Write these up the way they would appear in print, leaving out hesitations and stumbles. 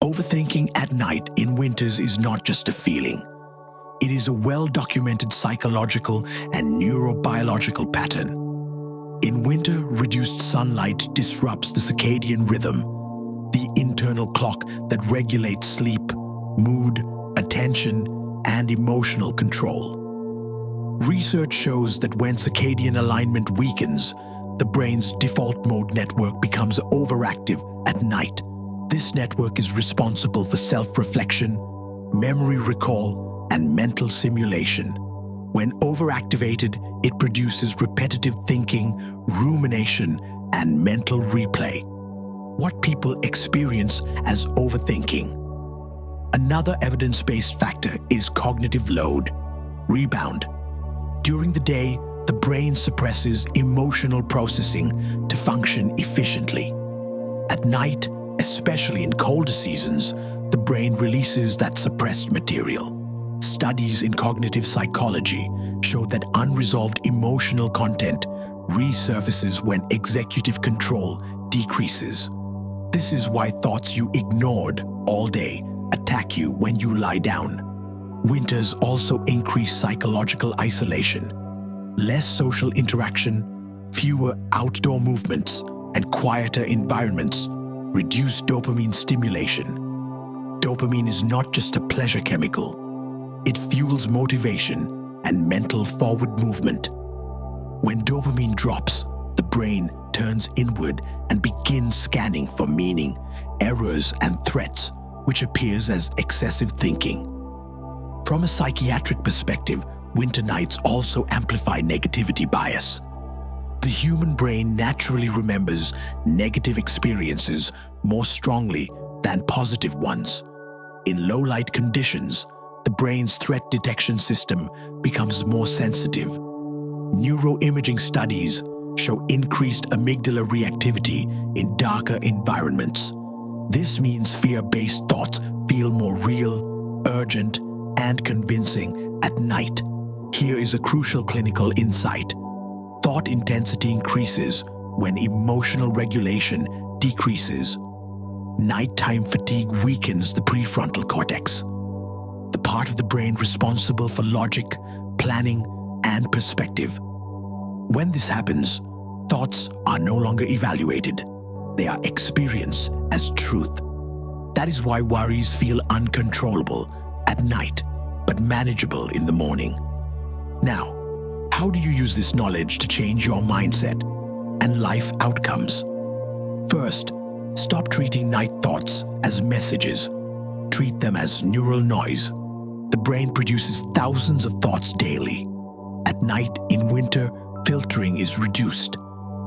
Overthinking at night in winters is not just a feeling. It is a well-documented psychological and neurobiological pattern. In winter, reduced sunlight disrupts the circadian rhythm, the internal clock that regulates sleep, mood, attention, and emotional control. Research shows that when circadian alignment weakens, the brain's default mode network becomes overactive at night. This network is responsible for self-reflection, memory recall, and mental simulation. When overactivated, it produces repetitive thinking, rumination, and mental replay. What people experience as overthinking. Another evidence-based factor is cognitive load, rebound. During the day, the brain suppresses emotional processing to function efficiently. At night, especially in colder seasons, the brain releases that suppressed material. Studies in cognitive psychology show that unresolved emotional content resurfaces when executive control decreases. This is why thoughts you ignored all day attack you when you lie down. Winters also increase psychological isolation. Less social interaction, fewer outdoor movements, and quieter environments reduce dopamine stimulation. Dopamine is not just a pleasure chemical. It fuels motivation and mental forward movement. When dopamine drops, the brain turns inward and begins scanning for meaning, errors, and threats, which appears as excessive thinking. From a psychiatric perspective, winter nights also amplify negativity bias. The human brain naturally remembers negative experiences more strongly than positive ones. In low-light conditions, the brain's threat detection system becomes more sensitive. Neuroimaging studies show increased amygdala reactivity in darker environments. This means fear-based thoughts feel more real, urgent, and convincing at night. Here is a crucial clinical insight. Thought intensity increases when emotional regulation decreases. Nighttime fatigue weakens the prefrontal cortex, the part of the brain responsible for logic, planning, and perspective. When this happens, thoughts are no longer evaluated. They are experienced as truth. That is why worries feel uncontrollable at night, but manageable in the morning. Now, how do you use this knowledge to change your mindset and life outcomes? First, stop treating night thoughts as messages. Treat them as neural noise. The brain produces thousands of thoughts daily. At night, in winter, filtering is reduced.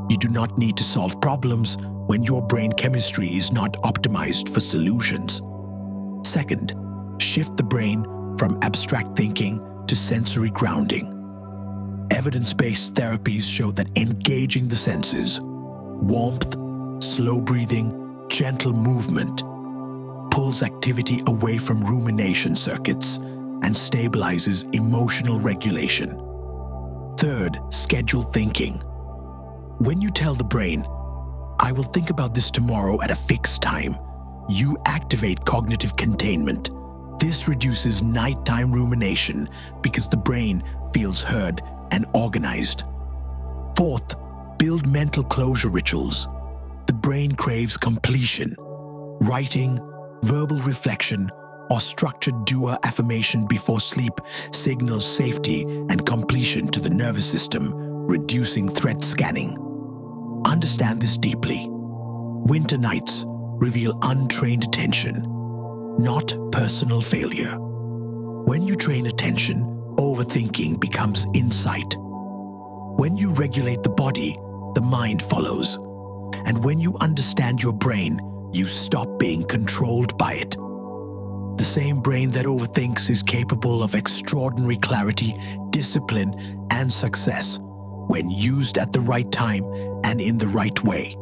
You do not need to solve problems when your brain chemistry is not optimized for solutions. Second, shift the brain from abstract thinking to sensory grounding. Evidence-based therapies show that engaging the senses, warmth, slow breathing, gentle movement, pulls activity away from rumination circuits and stabilizes emotional regulation. Third, schedule thinking. When you tell the brain, "I will think about this tomorrow at a fixed time," you activate cognitive containment. This reduces nighttime rumination because the brain feels heard and organized. Fourth, build mental closure rituals. The brain craves completion. Writing, verbal reflection, or structured doer affirmation before sleep signals safety and completion to the nervous system, reducing threat scanning. Understand this deeply. Winter nights reveal untrained attention, not personal failure. When you train attention, overthinking becomes insight. When you regulate the body, the mind follows. And when you understand your brain, you stop being controlled by it. The same brain that overthinks is capable of extraordinary clarity, discipline, and success when used at the right time and in the right way.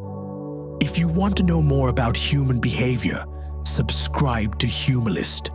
If you want to know more about human behavior, subscribe to Humalyst.